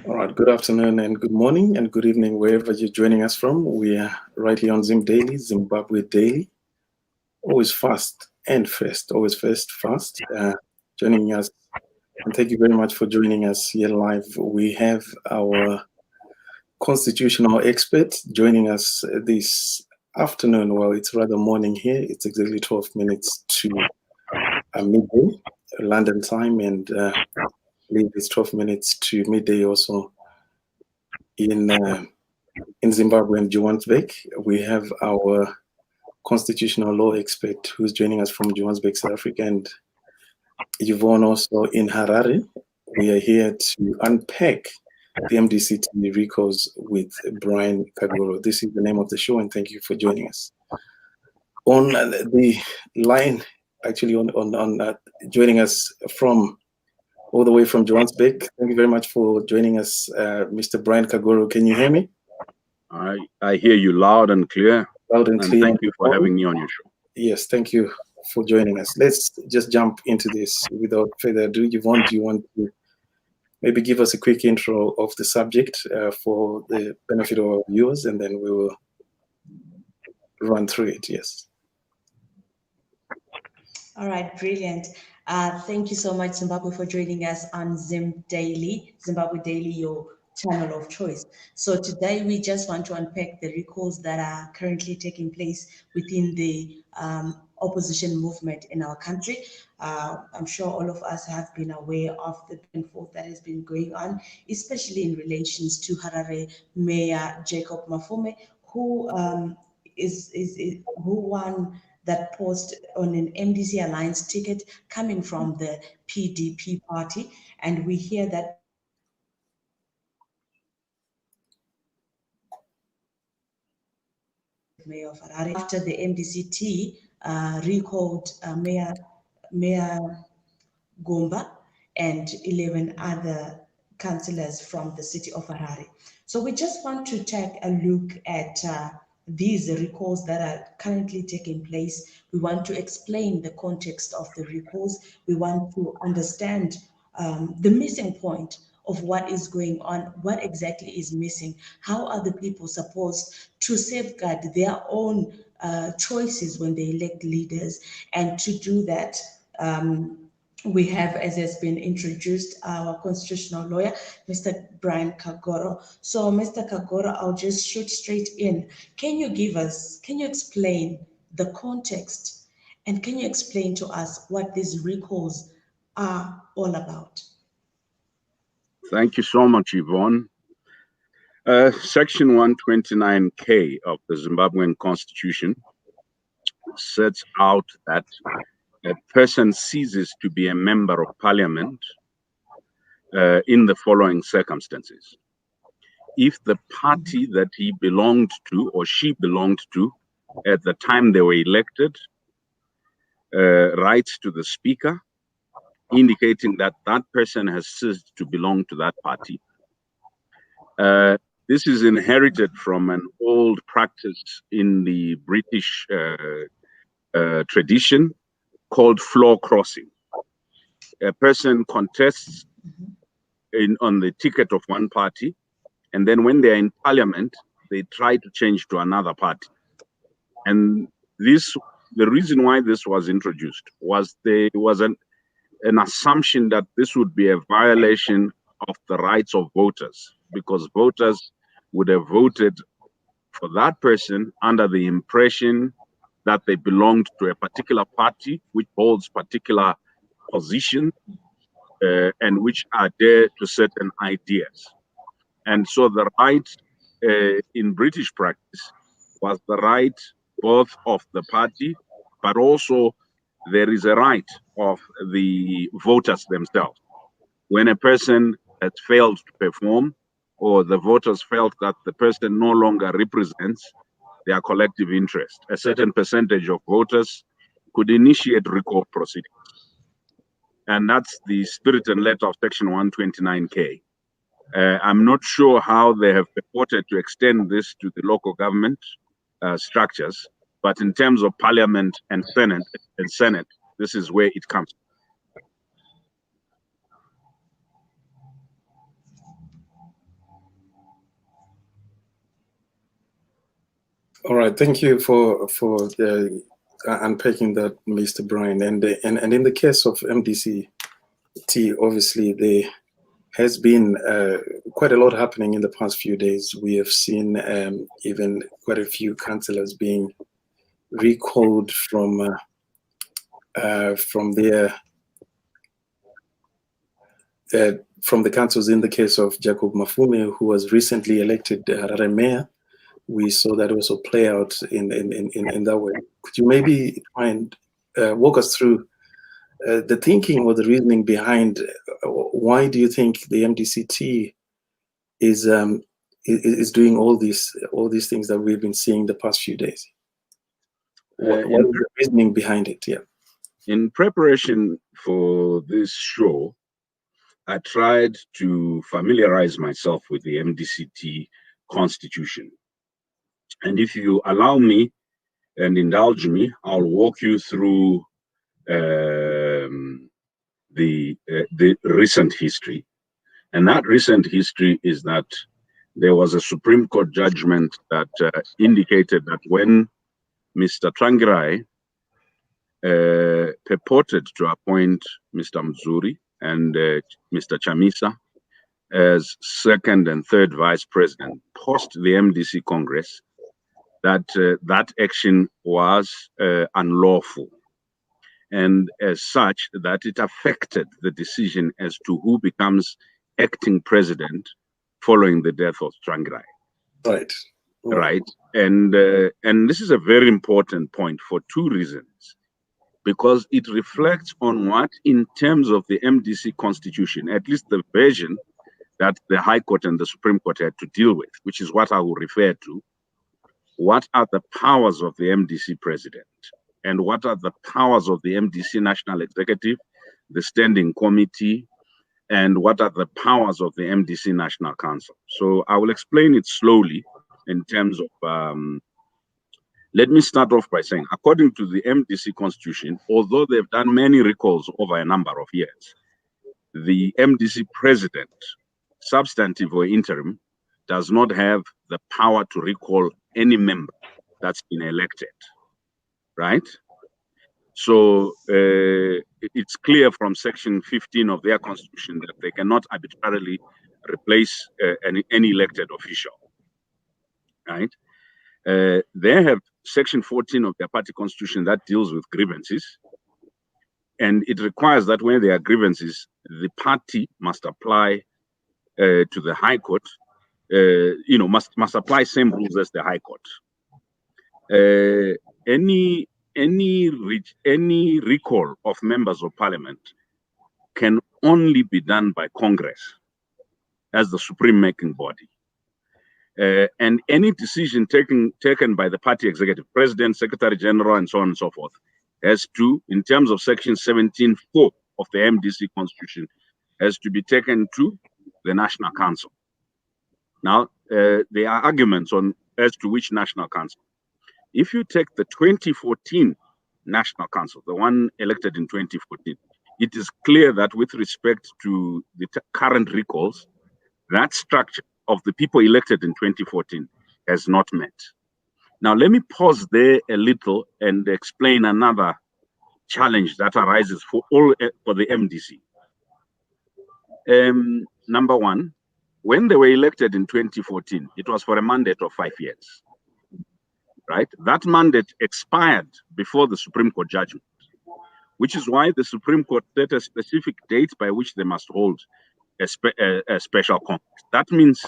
All right, good afternoon and good morning and good evening, wherever you're joining us from. We are right here on Zim Daily, Zimbabwe Daily. Always fast and first, always first, fast. Joining us, and thank you very much for joining us here live. We have our constitutional expert joining us this afternoon. Well, it's rather morning here. It's exactly 12 minutes to midday, London time, and I believe it's 12 minutes to midday also in. In Zimbabwe and Johannesburg. We have our constitutional law expert who's joining us from Johannesburg, South Africa, and Yvonne also in Harare. We are here to unpack the MDCT recalls with Brian Kagoro. This is the name of the show, and thank you for joining us. On the line, actually, on joining us from all the way from Johannesburg. Thank you very much for joining us, Mr. Brian Kagoro. Can you hear me? I hear you loud and clear. Loud and clear. Thank you for having me on your show. Yes, thank you for joining us. Let's just jump into this without further ado. Yvonne, do you want to maybe give us a quick intro of the subject for the benefit of our viewers, and then we will run through it. Yes. All right, brilliant. Thank you so much, Zimbabwe, for joining us on Zimbabwe Daily, your channel of choice. So today we just want to unpack the recalls that are currently taking place within the opposition movement in our country. I'm sure all of us have been aware of the back and forth that has been going on, especially in relations to Harare Mayor Jacob Mafume, who who won that post on an MDC Alliance ticket coming from the PDP party. And we hear that Mayor of Harare after the MDCT recalled Mayor Gomba and 11 other councillors from the city of Harare. So we just want to take a look at these recalls that are currently taking place. We want to explain the context of the recalls. We want to understand the missing point of what is going on, what exactly is missing, how are the people supposed to safeguard their own choices when they elect leaders, and to do that, we have, as has been introduced, our constitutional lawyer, Mr. Brian Kagoro. So, Mr. Kagoro, I'll just shoot straight in. Can you explain the context, and can you explain to us what these recalls are all about? Thank you so much, Yvonne. Section 129K of the Zimbabwean Constitution sets out that a person ceases to be a member of parliament in the following circumstances. If the party that he belonged to or she belonged to at the time they were elected writes to the speaker indicating that that person has ceased to belong to that party. This is inherited from an old practice in the British tradition called floor crossing. A person contests on the ticket of one party, and then when they're in parliament, they try to change to another party. And the reason why this was introduced was there was an assumption that this would be a violation of the rights of voters, because voters would have voted for that person under the impression that they belonged to a particular party which holds particular positions and which are there to certain ideas. And so the right in British practice was the right both of the party, but also there is a right of the voters themselves. When a person has failed to perform, or the voters felt that the person no longer represents their collective interest, a certain percentage of voters could initiate recall proceedings. And that's the spirit and letter of Section 129K. I'm not sure how they have purported to extend this to the local government structures, but in terms of Parliament and Senate, this is where it comes. All right, thank you for unpacking that, Mr. Brian. And in the case of MDCT, obviously there has been quite a lot happening in the past few days. We have seen even quite a few councillors being recalled from their from the councils. In the case of Jacob Mafume, who was recently elected Harare mayor, we saw that also play out in that way. Could you maybe try and walk us through the thinking or the reasoning behind why do you think the MDCT is doing all these things that we've been seeing the past few days? What is the reasoning behind it? Yeah. In preparation for this show, I tried to familiarize myself with the MDCT constitution. And if you allow me and indulge me, I'll walk you through the recent history. And that recent history is that there was a Supreme Court judgment that indicated that when Mr. Trangirai purported to appoint Mr. Mzuri and Mr. Chamisa as second and third vice president post the MDC Congress, that that action was unlawful. And as such, that it affected the decision as to who becomes acting president following the death of Trangirai. Right. Right. And this is a very important point for two reasons. Because it reflects on what, in terms of the MDC constitution, at least the version that the High Court and the Supreme Court had to deal with, which is what I will refer to, what are the powers of the MDC president and what are the powers of the MDC National Executive, the Standing Committee, and what are the powers of the MDC National Council. So I will explain it slowly in terms of let me start off by saying, according to the MDC constitution, although they've done many recalls over a number of years, the MDC president, substantive or interim, does not have the power to recall any member that's been elected, right? So it's clear from section 15 of their constitution that they cannot arbitrarily replace any elected official, right? They have section 14 of their party constitution that deals with grievances. And it requires that when there are grievances, the party must apply to the High Court, must apply same rules as the High Court. Any recall of members of parliament can only be done by Congress as the supreme making body. And any decision taken by the party executive, president, secretary general, and so on and so forth, has to, in terms of section 17(4) of the MDC constitution, has to be taken to the National Council. Now, there are arguments as to which National Council. If you take the 2014 National Council, the one elected in 2014, it is clear that with respect to the current recalls, that structure of the people elected in 2014 has not met. Now, let me pause there a little and explain another challenge that arises for the MDC. Number one, when they were elected in 2014, it was for a mandate of 5 years, right? That mandate expired before the Supreme Court judgment, which is why the Supreme Court set a specific date by which they must hold a special congress. That means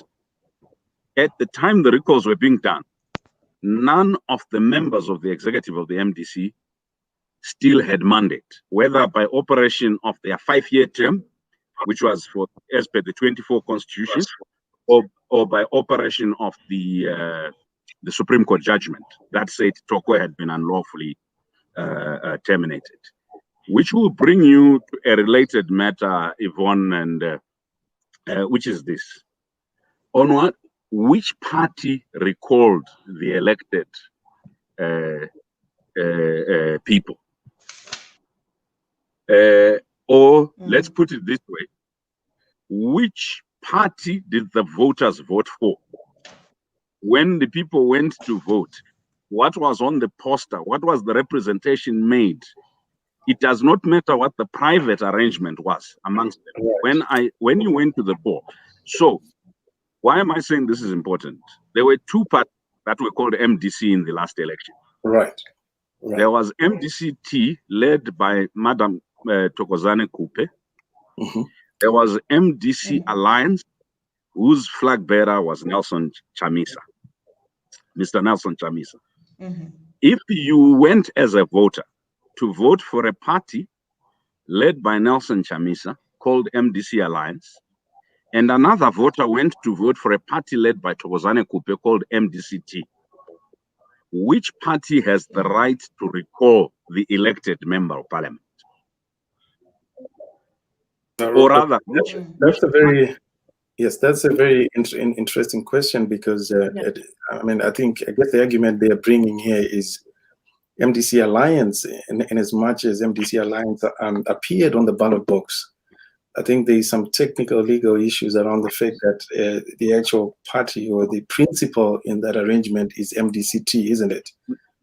at the time the recalls were being done, none of the members of the executive of the MDC still had mandate, whether by operation of their 5-year term, which was as per the 24 constitution, or by operation of the Supreme Court judgment that said Toko had been unlawfully terminated. Which will bring you to a related matter, Yvonne, and which is this. On what? Which party recalled the elected people? Or let's put it this way. Which party did the voters vote for? When the people went to vote, what was on the poster, what was the representation made. It does not matter what the private arrangement was amongst them. Right. When you went to the poll. So why am I saying this is important? There were two parties that were called MDC in the last election. Right. Right. There was MDC-T led by Madam Thokozane Kupe. There was MDC Alliance, whose flag bearer was Nelson Chamisa, Mr. Nelson Chamisa. If you went as a voter to vote for a party led by Nelson Chamisa called MDC Alliance, and another voter went to vote for a party led by Thokozane Kupe called MDC-T, which party has the right to recall the elected member of parliament? Or rather, that's a very interesting question, because I think I guess the argument they are bringing here is MDC Alliance, in as much as MDC Alliance appeared on the ballot box. I think there is some technical legal issues around the fact that the actual party or the principal in that arrangement is MDC-T, isn't it?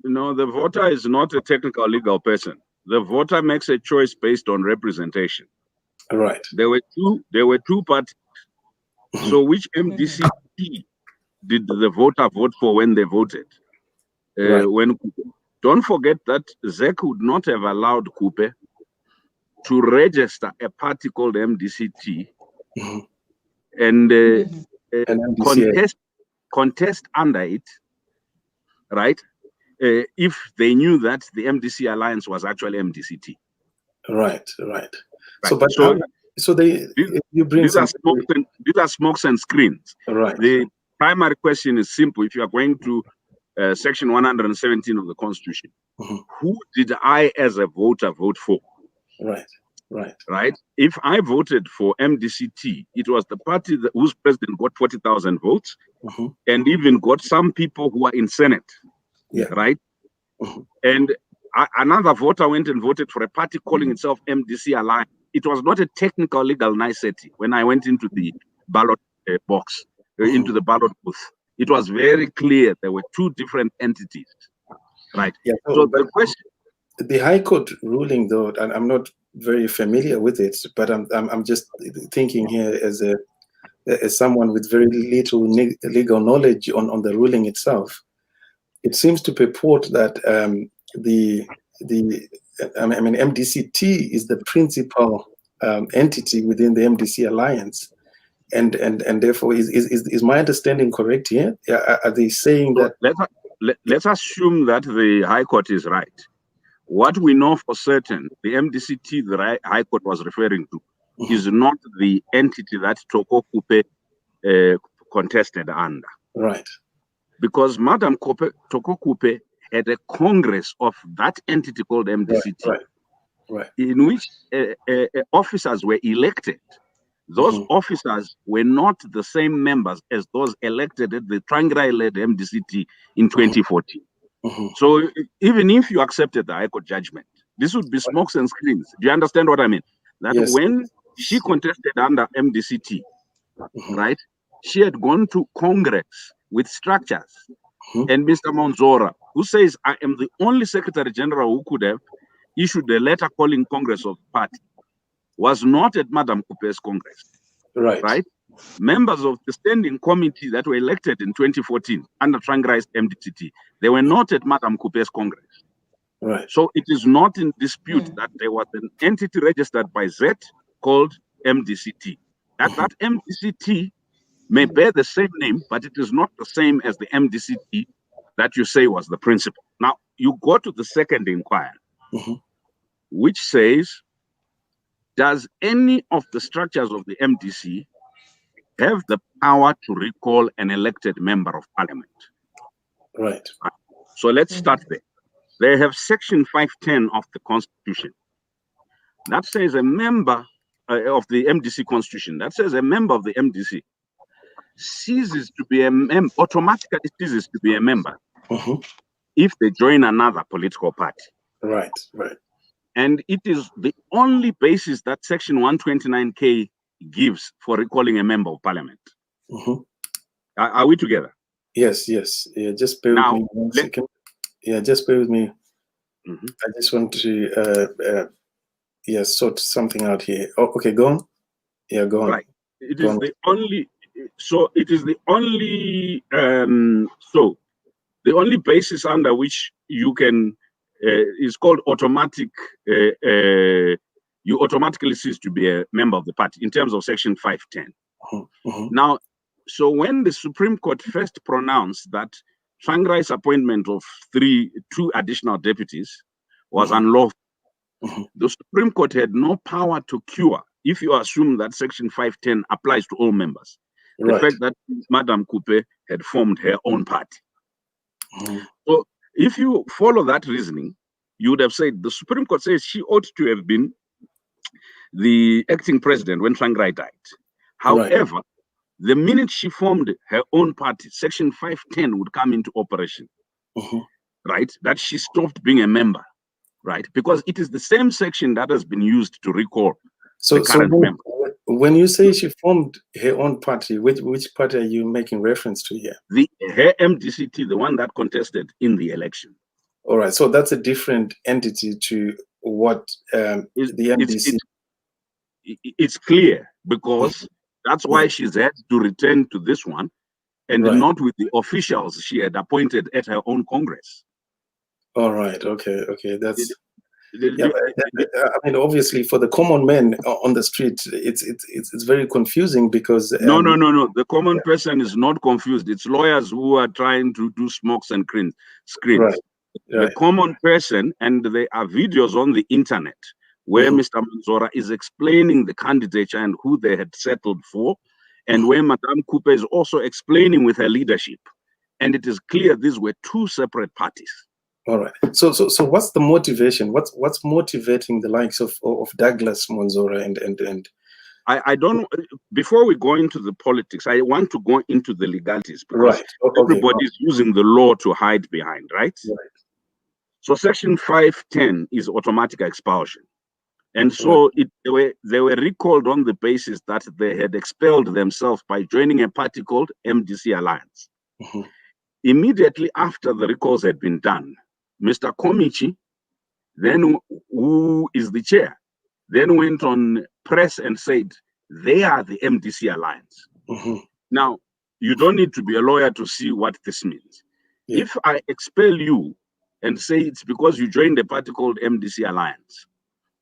No, the voter is not a technical legal person. The voter makes a choice based on representation. Right. There were two parties. So which MDC-T did the voter vote for when they voted? Right. Don't forget that ZEC would not have allowed Kupe to register a party called MDC-T and contest under it, right? If they knew that the MDC Alliance was actually MDC-T. Right. These are smokes and screens. Right. The primary question is simple. If you are going to Section 117 of the Constitution, who did I, as a voter, vote for? Right. If I voted for MDC-T, it was the party whose president got 40,000 votes, and even got some people who are in Senate. Right. And another voter went and voted for a party calling itself MDC Alliance. It was not a technical legal nicety when I went into the ballot box, into the ballot booth. It was very clear there were two different entities. Right. Yeah, so the question, the High Court ruling, though, and I'm not very familiar with it, but I'm just thinking here as someone with very little legal knowledge on the ruling itself. It seems to purport that MDC-T is the principal entity within the MDC Alliance, and therefore is my understanding correct here? Are they saying that? Let's assume that the High Court is right. What we know for certain, the MDC-T the High Court was referring to is not the entity that Toko Kupe contested under. Right. Because Madam Toko Kupe had a congress of that entity called MDC-T, right. in which officers were elected. Those officers were not the same members as those elected at the Trangai-led MDC-T in 2014. So even if you accepted the High Court judgment, this would be smokes and screens. Do you understand what I mean? That when she contested under MDC-T, right, she had gone to Congress with structures. And Mr. Monzora, who says, I am the only Secretary General who could have issued a letter calling Congress of the party, was not at Madam Kupe's Congress. Right? Members of the standing committee that were elected in 2014 under Trangai's MDC-T, they were not at Madam Kupe's Congress. Right. So it is not in dispute that there was an entity registered by Z called MDC-T. That MDC-T may bear the same name, but it is not the same as the MDC-T that you say was the principal. Now, you go to the second inquiry, which says, does any of the structures of the MDC have the power to recall an elected member of parliament? Right. So let's start there. They have Section 510 of the Constitution. That says a member of the MDC Constitution, that says a member of the MDC ceases to be a member, automatically ceases to be a member if they join another political party. Right. And it is the only basis that Section 129K gives for recalling a member of parliament. Are we together? Yes. Yeah, just bear with me 1 second. Yeah, just bear with me. Mhm. I just want to sort something out here. Oh, okay, go on. Yeah, go on. Right. It Go is on. the only. So it is the only. So the only basis under which you can is called automatic. You automatically cease to be a member of the party in terms of Section 510. Mhm. Now, so when the Supreme Court first pronounced that Shangrai's appointment of two additional deputies was unlawful, the Supreme Court had no power to cure, if you assume that Section 510 applies to all members, the Right. fact that Madame Coupe had formed her own party. Mhm. So if you follow that reasoning, you would have said the Supreme Court says she ought to have been the acting president when Shangrai died. Right. However, the minute she formed her own party, Section 510 would come into operation, Mhm. right? That she stopped being a member, right? Because it is the same section that has been used to recall the So current member. when you say she formed her own party, which party are you making reference to here? Her MDCT, the one that contested in the election. All right, so that's a different entity to what the MDC. It's clear because that's why she's had to return to this one and Right. not with the officials she had appointed at her own Congress. All right. Okay. That's. The- Yeah, I mean, obviously, for the common man on the street, it's very confusing because No. The common person is not confused. It's lawyers who are trying to do smokes and screens. Right. The common person, and there are videos on the internet where Mr. Manzora is explaining the candidature and who they had settled for, and where Madame Coupe is also explaining with her leadership. And it is clear these were two separate parties. All right. So what's the motivation? What's motivating the likes of Douglas Manzora and I don't. Before we go into the politics, I want to go into the legalities because right. Okay. everybody is using the law to hide behind, right? Right. So Section 510 is automatic expulsion. And so they were recalled on the basis that they had expelled themselves by joining a party called MDC Alliance. Immediately after the recalls had been done, Mr. Komichi, then who is the chair, then went on press and said, they are the MDC Alliance. Now, you don't need to be a lawyer to see what this means. Yeah. If I expel you and say it's because you joined a party called MDC Alliance,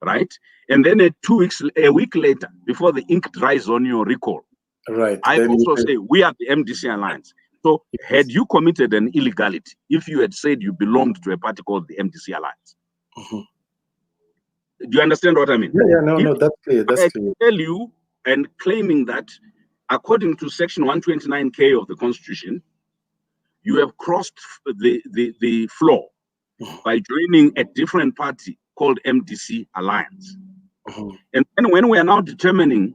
right? And then a week later, before the ink dries on your recall, Right. I Then also say we are the MDC Alliance. So had you committed an illegality if you had said you belonged to a party called the MDC Alliance? Do you understand what I mean? Yeah, no, that's clear. That's clear. I tell you and claiming that according to Section 129K of the Constitution, you have crossed the floor by joining a different party called MDC Alliance. And then when we are now determining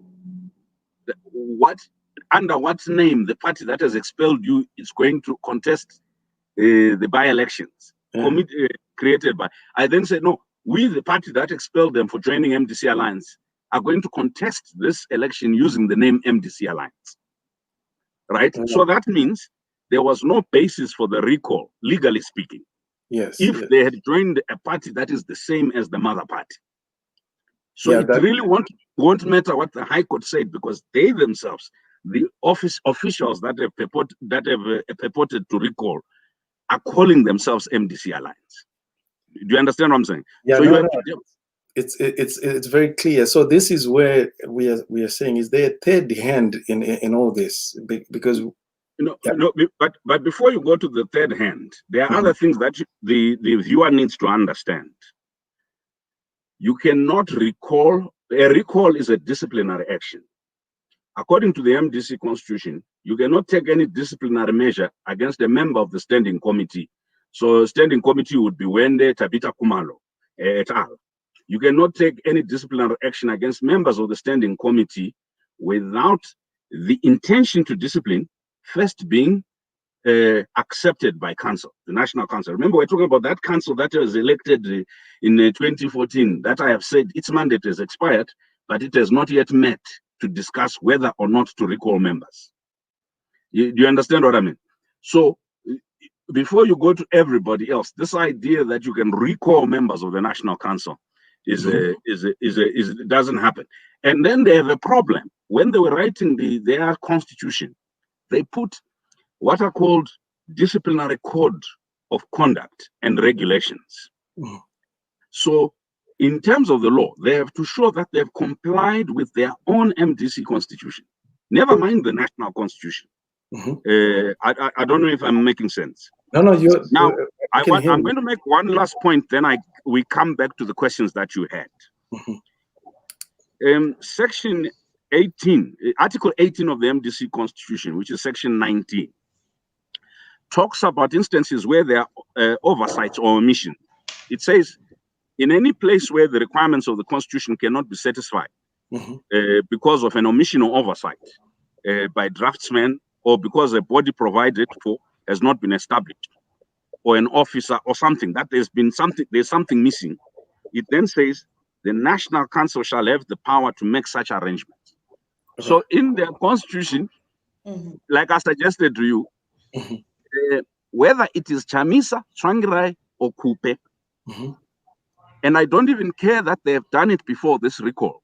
under what name the party that has expelled you is going to contest the by-elections created by, I then said, no, we, the party that expelled them for joining MDC Alliance, are going to contest this election using the name MDC Alliance. Right? So that means there was no basis for the recall, legally speaking. Yes. If they had joined a party that is the same as the mother party. So it really won't matter what the High Court said because they themselves, the officials that have purported to recall, are calling themselves MDC Alliance. Do you understand what I'm saying? Yeah, so no. It's very clear. So this is where we are saying, is there a third hand in all this? Because but before you go to the third hand, there are other things that the viewer needs to understand. You cannot recall. A recall is a disciplinary action. According to the MDC Constitution, you cannot take any disciplinary measure against a member of the standing committee. So standing committee would be Wende, Tabita Kumalo, et al. You cannot take any disciplinary action against members of the standing committee without the intention to discipline first being accepted by council, the National Council. Remember, we're talking about that council that was elected in 2014, that I have said its mandate has expired, but it has not yet met to discuss whether or not to recall members. Do you understand what I mean? So before you go to everybody else, this idea that you can recall members of the National Council doesn't happen. And then they have a problem. When they were writing their constitution, they put what are called disciplinary code of conduct and regulations. So in terms of the law, they have to show that they've complied with their own MDC constitution, never mind the national constitution. I don't know if I'm making sense. No, you're now. I'm going to make one last point, then we come back to the questions that you had. Section 18, Article 18 of the MDC Constitution, which is Section 19, talks about instances where there are oversights or omissions. It says, in any place where the requirements of the Constitution cannot be satisfied because of an omission or oversight by draftsmen, or because a body provided for has not been established, or an officer or something, that there's something missing, it then says the National Council shall have the power to make such arrangements. So in their constitution, like I suggested to you, whether it is Chamisa, Tsvangirai, or Kupe, and I don't even care that they have done it before this recall,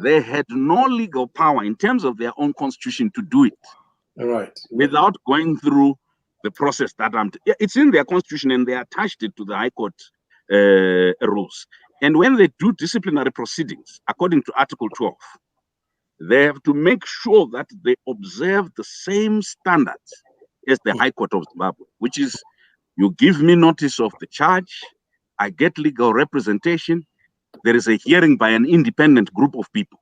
they had no legal power in terms of their own constitution to do it without going through the process that it's in their constitution, and they attached it to the High Court rules. And when they do disciplinary proceedings, according to Article 12, they have to make sure that they observe the same standards as the High Court of Zimbabwe, which is, you give me notice of the charge, I get legal representation, there is a hearing by an independent group of people.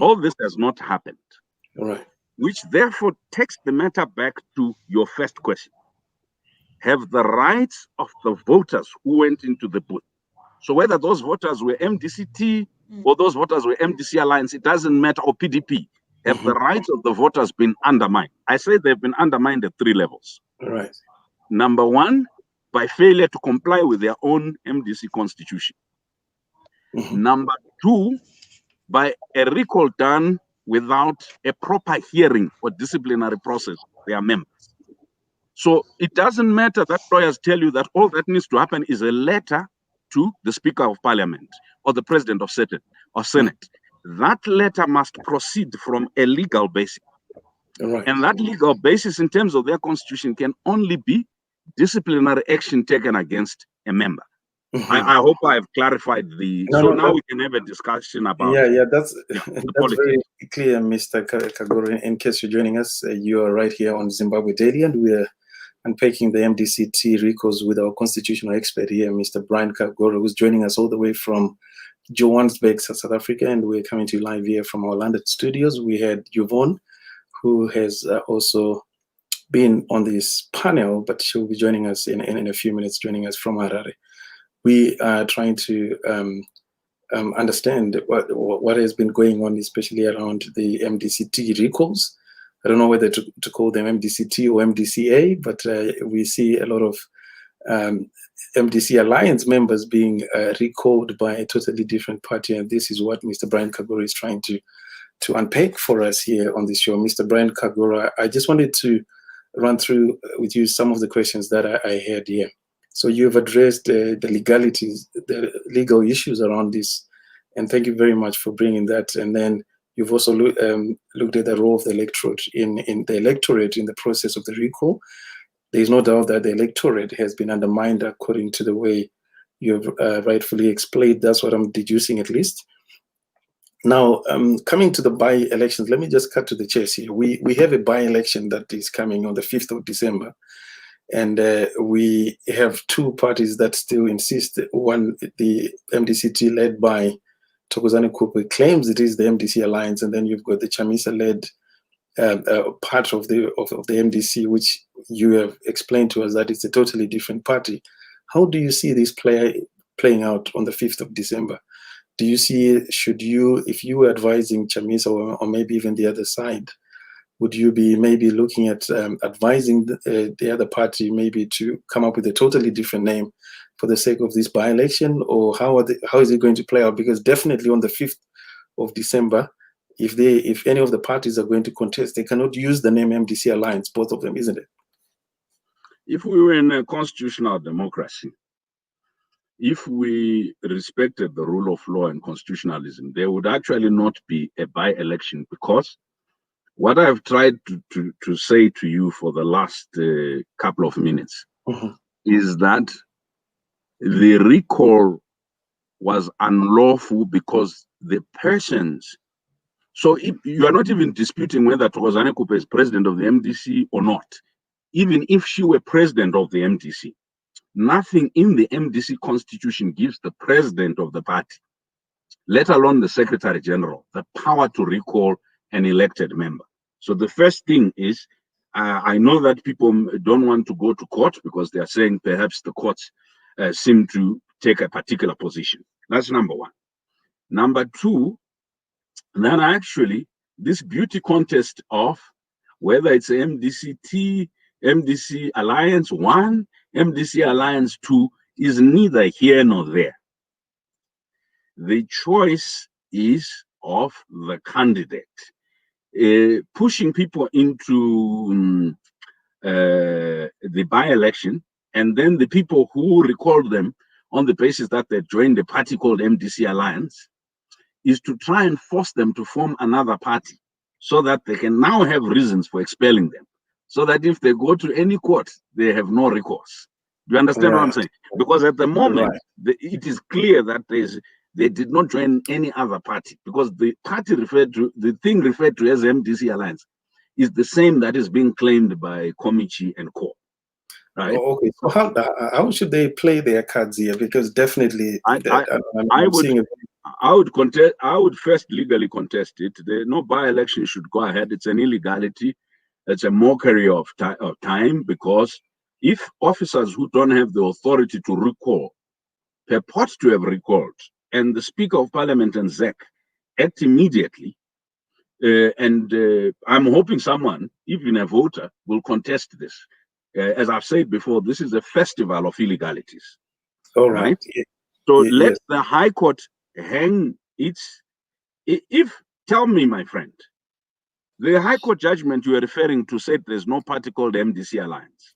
All this has not happened. Which therefore takes the matter back to your first question. Have the rights of the voters who went into the booth, so whether those voters were MDCT or those voters were MDC Alliance, it doesn't matter, or PDP, have the rights of the voters been undermined? I say they've been undermined at 3 levels. Number 1, by failure to comply with their own MDC constitution. Number 2, by a recall done without a proper hearing or disciplinary process of their members. So it doesn't matter that lawyers tell you that all that needs to happen is a letter to the Speaker of Parliament or the President of Senate. That letter must proceed from a legal basis. And that legal basis in terms of their constitution can only be disciplinary action taken against a member. I hope I've clarified now we can have a discussion about that's very clear, Mr. Kagoro. In case you're joining us, you are right here on Zimbabwe Daily, and we are unpacking the MDCT recalls with our constitutional expert here, Mr. Brian Kagoro, who's joining us all the way from Johannesburg, South Africa, and we're coming to you live here from our London studios. We had Yvonne, who has also been on this panel, but she'll be joining us in a few minutes, joining us from Harare. We are trying to understand what has been going on, especially around the MDCT recalls. I don't know whether to call them MDCT or MDCA, but we see a lot of MDC Alliance members being recalled by a totally different party, and this is what Mr. Brian Kagoro is trying to unpack for us here on this show. Mr. Brian Kagoro, I just wanted to run through with you some of the questions that I had here. So you've addressed the legalities, the legal issues around this, and thank you very much for bringing that. And then you've also looked at the role of the electorate in the process of the recall. There is no doubt that the electorate has been undermined according to the way you've rightfully explained. That's what I'm deducing, at least. Now, coming to the by-elections, let me just cut to the chase here. We have a by-election that is coming on the 5th of December. And we have 2 parties that still insist. One, the MDCT led by Thokozani Kupe, claims it is the MDC Alliance, and then you've got the Chamisa-led part of the MDC, which you have explained to us that it's a totally different party. How do you see this playing out on the 5th of December? Do you see, if you were advising Chamisa or maybe even the other side, would you be maybe looking at advising the other party maybe to come up with a totally different name for the sake of this by-election, or how is it going to play out? Because definitely on the 5th of December, if any of the parties are going to contest, they cannot use the name MDC Alliance, both of them, isn't it? if we were in a constitutional democracy, if we respected the rule of law and constitutionalism, there would actually not be a by-election, because what I've tried to say to you for the last couple of minutes is that the recall was unlawful because the persons. So if you are not even disputing whether Thokozani Kupe is president of the MDC or not, even if she were president of the MDC, nothing in the MDC constitution gives the president of the party, let alone the secretary general, the power to recall an elected member. So the first thing is, I know that people don't want to go to court because they are saying perhaps the courts seem to take a particular position. That's number one. Number two, then actually this beauty contest of whether it's MDCT, MDC Alliance 1, MDC Alliance 2 is neither here nor there. The choice is of the candidate. Pushing people into the by-election, and then the people who recalled them on the basis that they joined a party called MDC Alliance, is to try and force them to form another party so that they can now have reasons for expelling them, so that if they go to any court, they have no recourse. Do you understand what I'm saying? Because at the moment, it is clear that they did not join any other party, because the party referred to, the thing referred to as MDC Alliance, is the same that is being claimed by Komichi and Co. Right? Oh, okay. So how should they play their cards here? Because definitely, I would first legally contest it. No by-election should go ahead. It's an illegality. It's a mockery of time, because if officers who don't have the authority to recall purport to have recalled, and the Speaker of Parliament and ZEC act immediately, I'm hoping someone, even a voter, will contest this. As I've said before, this is a festival of illegalities. All right. So let the High Court hang its. Tell me, my friend, the High Court judgment you are referring to said there's no party called MDC Alliance.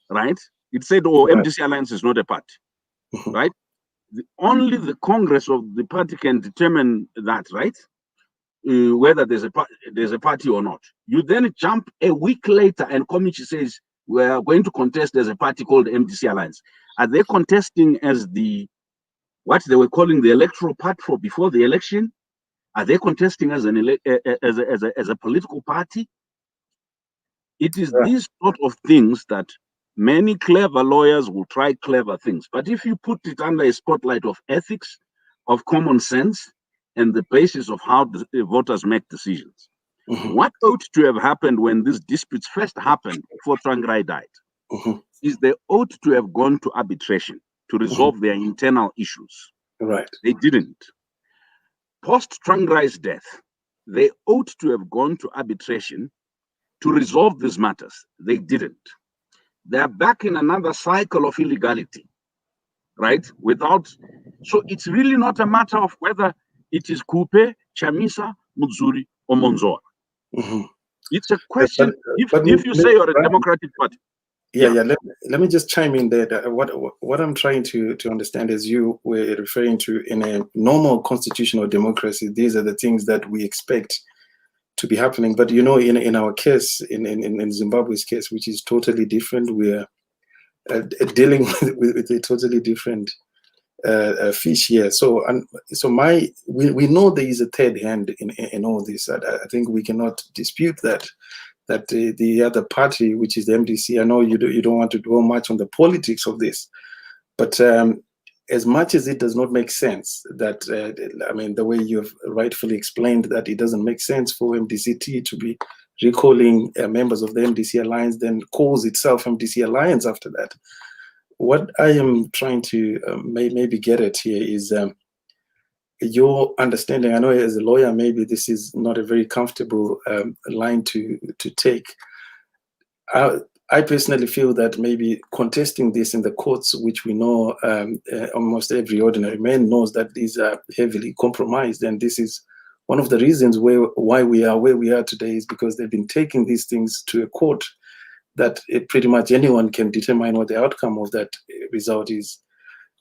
Right? It said, oh, MDC Alliance is not a party. Right? Only the Congress of the party can determine that, right? Whether there's a party or not. You then jump a week later and Komichi says, we are going to contest as a party called MDC Alliance. Are they contesting as what they were calling the electoral platform before the election? Are they contesting as a political party? It is these sort of things that many clever lawyers will try clever things. But if you put it under a spotlight of ethics, of common sense, and the basis of how the voters make decisions. What ought to have happened when these disputes first happened before Tsvangirai died is they ought to have gone to arbitration to resolve their internal issues. Right. They didn't. Post Tsvangirai's death, they ought to have gone to arbitration to resolve these matters. They didn't. They're back in another cycle of illegality, right? So it's really not a matter of whether it is Kupe, Chamisa, Mudzuri, or Monzor. It's a question. If you say you're a Democratic Party. Let me just chime in there. What I'm trying to understand is, you were referring to, in a normal constitutional democracy, these are the things that we expect to be happening. But you know, in our case, in Zimbabwe's case, which is totally different, we're dealing with a totally different fish here. So we know there is a third hand in all this. I think we cannot dispute that the other party, which is the MDC, I know you don't want to dwell much on the politics of this, but as much as it does not make sense, that I mean, the way you have rightfully explained that it doesn't make sense for MDCT to be recalling members of the MDC Alliance, then calls itself MDC Alliance after that. What I am trying to maybe get at here is your understanding. I know as a lawyer, maybe this is not a very comfortable line to take. I personally feel that maybe contesting this in the courts, which we know almost every ordinary man knows that these are heavily compromised, and this is one of the reasons why we are where we are today, is because they've been taking these things to a court that pretty much anyone can determine what the outcome of that result is.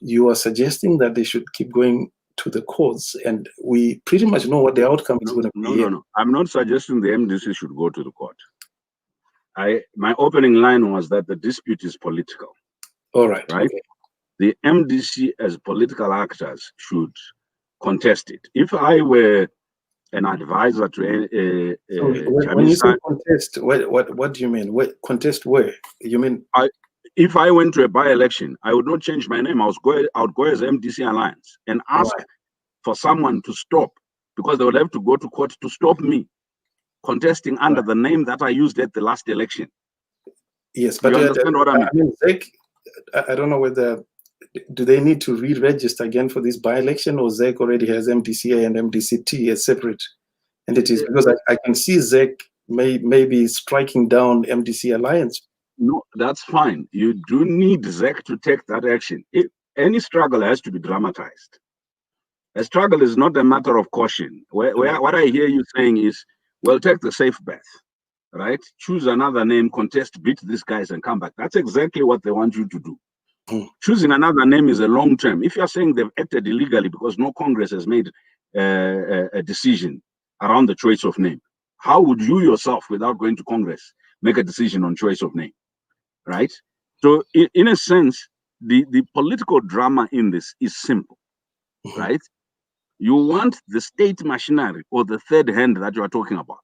You are suggesting that they should keep going to the courts, and we pretty much know what the outcome is going to be. No. I'm not suggesting the MDC should go to the court. My opening line was that the dispute is political. All right. Right. Okay. The MDC as political actors should contest it. If I were an advisor to when you say contest, what do you mean? Contest where? You mean? If I went to a by-election, I would not change my name. I would go as MDC Alliance and ask for someone to stop, because they would have to go to court to stop me contesting under the name that I used at the last election. Yes, but you understand what I mean? ZEC, I don't know whether, do they need to re-register again for this by-election, or ZEC already has MDCA and MDCT as separate entities? Because I can see ZEC may be striking down MDC Alliance. No, that's fine. You do need ZEC to take that action. Any struggle has to be dramatized. A struggle is not a matter of caution. What I hear you saying is, well, take the safe bet, right? Choose another name, contest, beat these guys, and come back. That's exactly what they want you to do. Choosing another name is a long term. If you're saying they've acted illegally because no Congress has made a decision around the choice of name, how would you yourself, without going to Congress, make a decision on choice of name, right? So in a sense, the political drama in this is simple, right? You want the state machinery, or the third hand that you are talking about,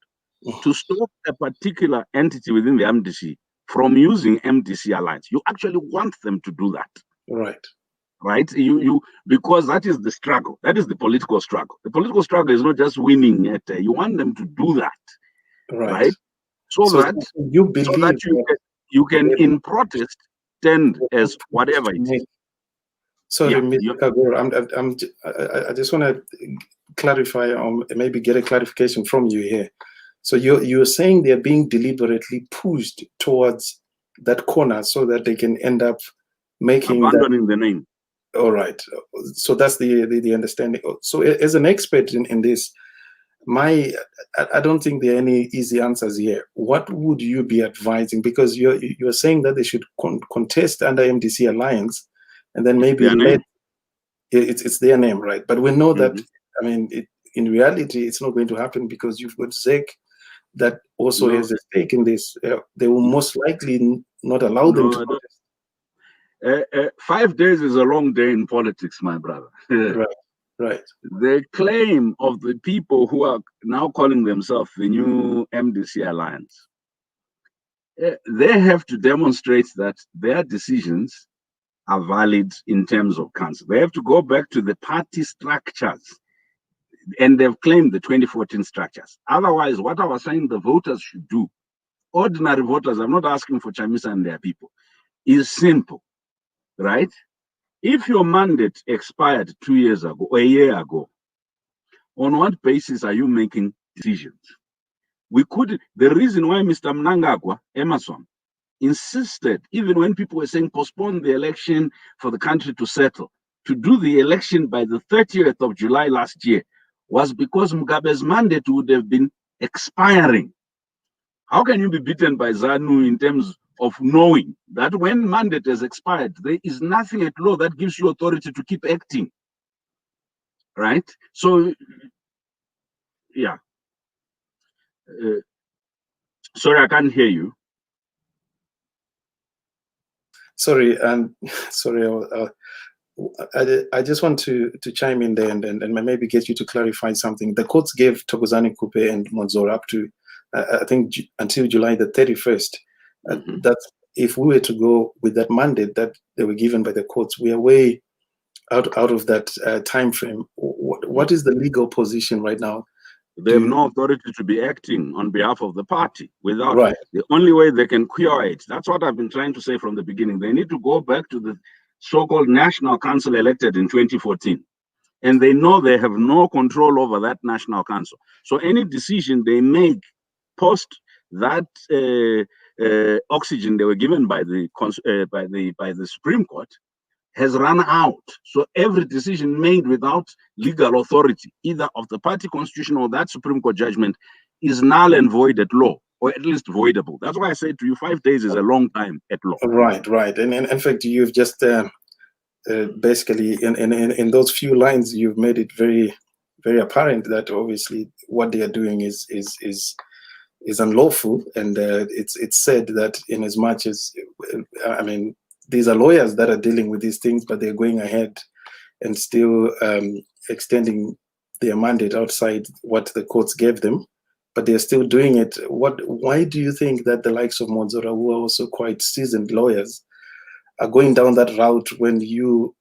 to stop a particular entity within the MDC from using MDC Alliance. You actually want them to do that. Right? Because that is the struggle. That is the political struggle. The political struggle is not just winning it. You want them to do that. Right? So that you believe you can in protest stand as whatever it is. Sorry, Mr. Kagoro, I just want to clarify, or maybe get a clarification from you here. So you're saying they're being deliberately pushed towards that corner so that they can end up making abandoning the name. All right. So that's the understanding. So as an expert in this, I don't think there are any easy answers here. What would you be advising? Because you're saying that they should contest under MDC Alliance, and then maybe it's their name, right? But we know that, I mean, in reality, it's not going to happen, because you've got ZEC that also has a stake in this. They will most likely not allow them to contest. 5 days is a long day in politics, my brother. Right. The claim of the people who are now calling themselves the new MDC Alliance, they have to demonstrate that their decisions are valid in terms of council. They have to go back to the party structures, and they've claimed the 2014 structures. Otherwise, what I was saying the voters should do, ordinary voters, I'm not asking for Chamisa and their people, is simple, right? If your mandate expired 2 years ago or a year ago, on what basis are you making decisions? The reason why Mr. Mnangagwa, Emerson, insisted, even when people were saying postpone the election for the country to settle, to do the election by the 30th of July last year, was because Mugabe's mandate would have been expiring. How can you be beaten by ZANU in terms of knowing that when mandate has expired, there is nothing at law that gives you authority to keep acting, right? So, yeah. Sorry, I can't hear you. Sorry, I just want to chime in there and maybe get you to clarify something. The courts gave Thokozani Kupe and Monzor up to, I think, until July the 31st. That's, if we were to go with that mandate that they were given by the courts, we are way out of that time frame. What is the legal position right now? They have no authority to be acting on behalf of the party without the only way they can cure it. That's what I've been trying to say from the beginning. They need to go back to the so-called National Council elected in 2014. And they know they have no control over that National Council. So any decision they make post that oxygen they were given by the Supreme Court has run out. So every decision made without legal authority, either of the party constitution or that Supreme Court judgment, is null and void at law or at least voidable. That's why I say to you, 5 days is a long time at law. Right. And in fact, you've just basically in those few lines, you've made it very, very apparent that obviously what they are doing is unlawful, and it's said that in as much as I mean, these are lawyers that are dealing with these things, but they're going ahead and still extending their mandate outside what the courts gave them, but they're still doing it. Why do you think that the likes of Monzora, who are also quite seasoned lawyers, are going down that route when you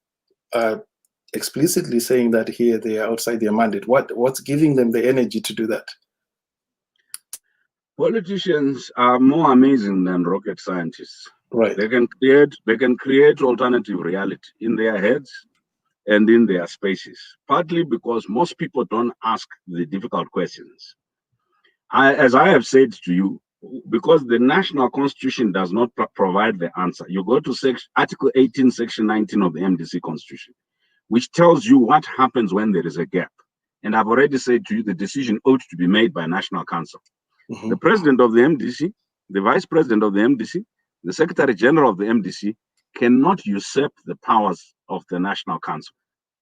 are explicitly saying that here they are outside their mandate? What's giving them the energy to do that? Politicians are more amazing than rocket scientists. Right. They can create alternative reality in their heads and in their spaces, partly because most people don't ask the difficult questions. As I have said to you, because the national constitution does not provide the answer, you go to Article 18, Section 19 of the MDC Constitution, which tells you what happens when there is a gap. And I've already said to you, the decision ought to be made by National Council. Mm-hmm. The president of the MDC, the vice president of the MDC, the secretary general of the MDC cannot usurp the powers of the National Council.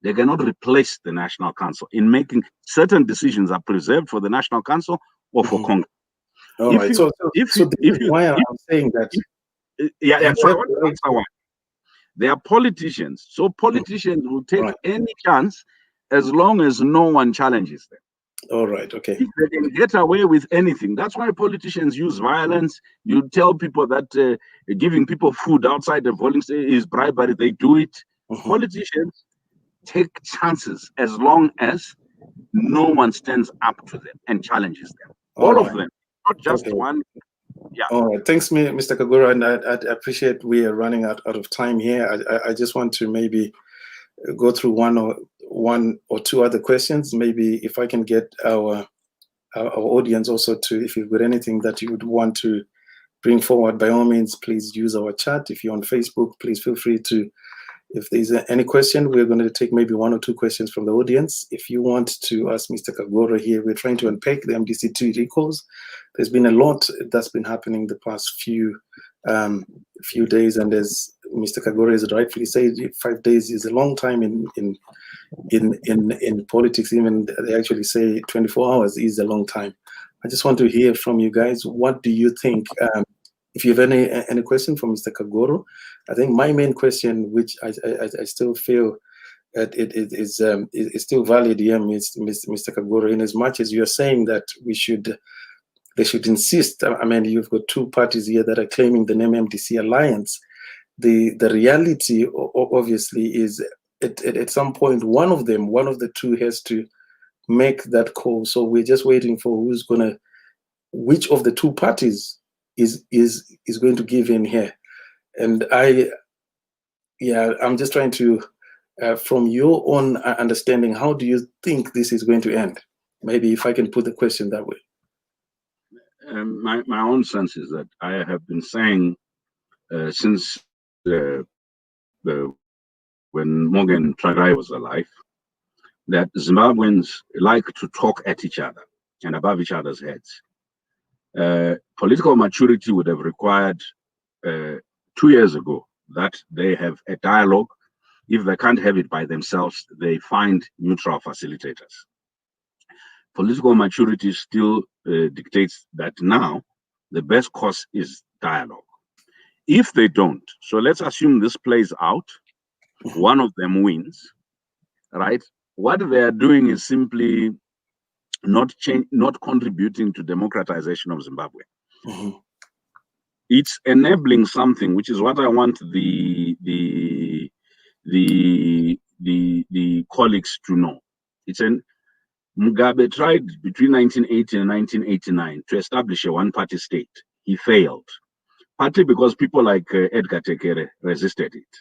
They cannot replace the National Council in making certain decisions are preserved for the National Council or for Congress. All right. So this is why I'm saying that. So I want to answer why. They are politicians. So politicians will take any chance as long as no one challenges them. All right. Okay. If they can get away with anything, that's why politicians use violence. You tell people that giving people food outside the polling station is bribery. They do it. Politicians take chances as long as no one stands up to them and challenges them. All of them, not just one. Yeah. All right. Thanks, Mr. Kagoro. And I appreciate we are running out of time here. I just want to maybe go through one or two other questions. Maybe if I can get our audience also to, if you've got anything that you would want to bring forward, by all means, please use our chat. If you're on Facebook, please feel free to. If there's any question, we're going to take maybe one or two questions from the audience. If you want to ask Mr. Kagoro here, we're trying to unpack the MDC2 recalls. There's been a lot that's been happening the past few days, and as Mr. Kagoro has rightfully said, 5 days is a long time in politics. Even they actually say 24 hours is a long time. I just want to hear from you guys. What do you think? If you have any question for Mr. Kagoro, I think my main question, which I still feel that it is still valid here, Mr. Kagoro, in as much as you're saying that they should insist. I mean, you've got two parties here that are claiming the name MDC Alliance. The reality, obviously, is at some point one of the two has to make that call. So we're just waiting for which of the two parties is going to give in here. And I'm just trying to, from your own understanding, how do you think this is going to end? Maybe if I can put the question that way. My own sense is that I have been saying since when Morgan Tragai was alive, that Zimbabweans like to talk at each other and above each other's heads. Political maturity would have required 2 years ago that they have a dialogue. If they can't have it by themselves, they find neutral facilitators. Political maturity still dictates that now the best course is dialogue. If they don't, so let's assume this plays out, one of them wins, right? What they are doing is simply not contributing to democratization of Zimbabwe. It's enabling something, which is what I want the colleagues to know. Mugabe tried between 1980 and 1989 to establish a one-party state. He failed, partly because people like Edgar Tekere resisted it.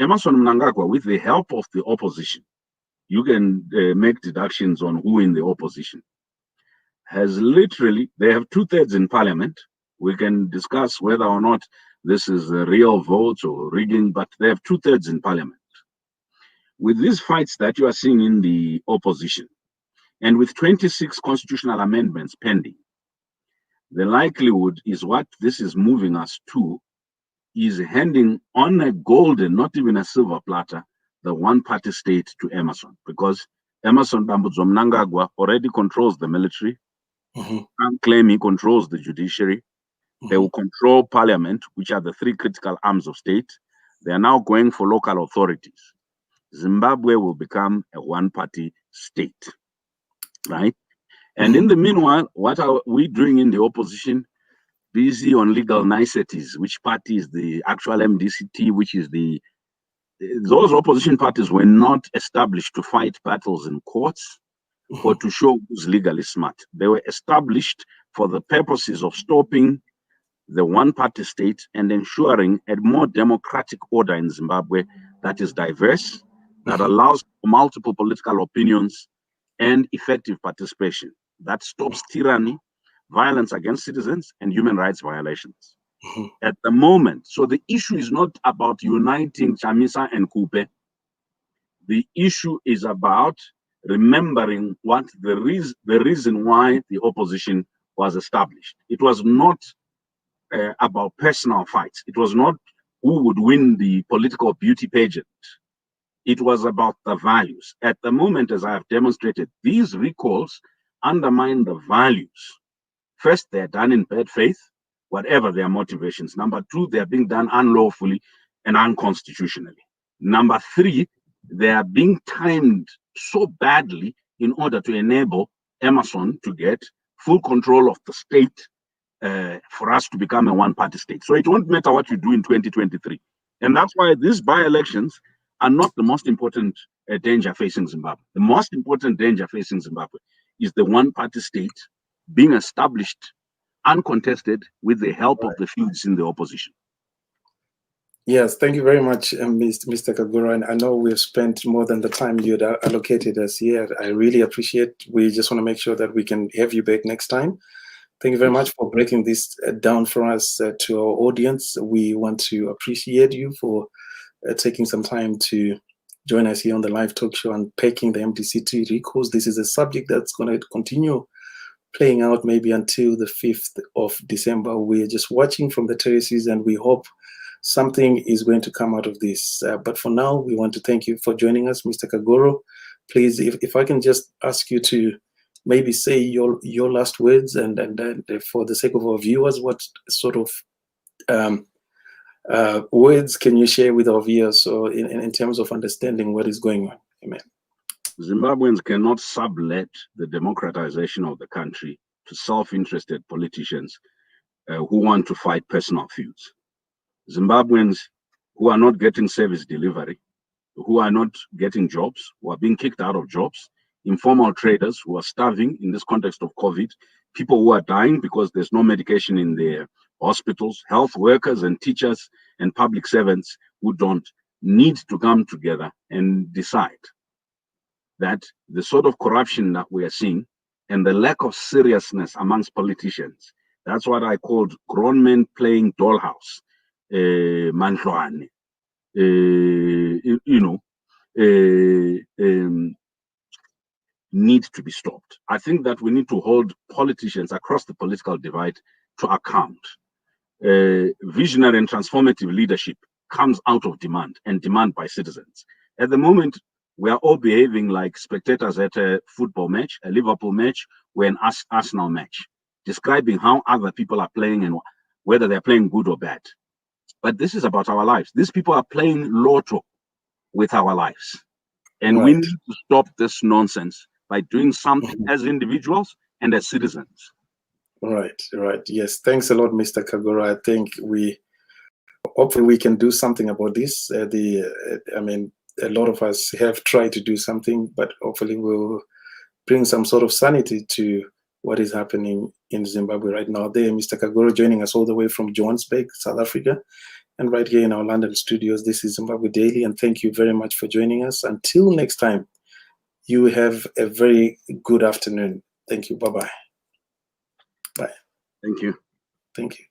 Emerson Mnangagwa, with the help of the opposition, you can make deductions on who in the opposition, has literally, they have 2/3 in parliament. We can discuss whether or not this is a real vote or rigging, but they have 2/3 in parliament. With these fights that you are seeing in the opposition, and with 26 constitutional amendments pending, The likelihood is what this is moving us to is handing on a golden, not even a silver platter, the one-party state to Emerson, because Emerson Dambudzo Mnangagwa already controls the military, and claim he controls the judiciary. They will control parliament, which are the three critical arms of state. They are now going for local authorities. Zimbabwe will become a one-party state, right? And in the meanwhile, what are we doing in the opposition? Busy on legal niceties, which party is the actual MDCT, which is those opposition parties were not established to fight battles in courts or to show who's legally smart. They were established for the purposes of stopping the one-party state and ensuring a more democratic order in Zimbabwe that is diverse, that allows multiple political opinions and effective participation, that stops tyranny, violence against citizens, and human rights violations. At the moment, so the issue is not about uniting Chamisa and Kupe. The issue is about remembering what the reason why the opposition was established. It was not about personal fights. It was not who would win the political beauty pageant. It was about the values. At the moment, as I have demonstrated, these recalls undermine the values. First, they're done in bad faith, whatever their motivations. Number two, they're being done unlawfully and unconstitutionally. Number three, they are being timed so badly in order to enable Emerson to get full control of the state for us to become a one-party state. So it won't matter what you do in 2023. And that's why these by-elections are not the most important danger facing Zimbabwe. The most important danger facing Zimbabwe is the one-party state being established uncontested with the help of the feuds in the opposition. Yes, thank you very much, Mr. Kagoro. And I know we've spent more than the time you had allocated us here. I really appreciate. We just want to make sure that we can have you back next time. Thank you very much for breaking this down for us to our audience. We want to appreciate you for taking some time to join us here on the live talk show, Unpacking the MDCT recalls. This is a subject that's going to continue playing out maybe until the 5th of December. We're just watching from the terraces, and we hope something is going to come out of this. But for now, we want to thank you for joining us, Mr. Kagoro. Please, if I can just ask you to maybe say your last words, and for the sake of our viewers, what sort of words can you share with our viewers, so in terms of understanding what is going on? Amen. Zimbabweans cannot sublet the democratization of the country to self-interested politicians who want to fight personal feuds. Zimbabweans who are not getting service delivery, who are not getting jobs, who are being kicked out of jobs, informal traders who are starving in this context of COVID, people who are dying because there's no medication in their hospitals, health workers and teachers and public servants who don't need to come together and decide that the sort of corruption that we are seeing and the lack of seriousness amongst politicians, that's what I called grown men playing dollhouse, manhlwane, need to be stopped. I think that we need to hold politicians across the political divide to account. Visionary and transformative leadership comes out of demand, and demand by citizens. At the moment, we are all behaving like spectators at a football match, a Liverpool match, or an Arsenal match, describing how other people are playing and whether they're playing good or bad. But this is about our lives. These people are playing lotto with our lives. And we need to stop this nonsense by doing something as individuals and as citizens. Right. Yes. Thanks a lot, Mr. Kagoro. I think hopefully we can do something about this. A lot of us have tried to do something, but hopefully we'll bring some sort of sanity to what is happening in Zimbabwe right now. There, Mr. Kagoro joining us all the way from Johannesburg, South Africa, and right here in our London studios. This is Zimbabwe Daily, and thank you very much for joining us. Until next time, you have a very good afternoon. Thank you. Bye-bye. Bye. Thank you. Thank you.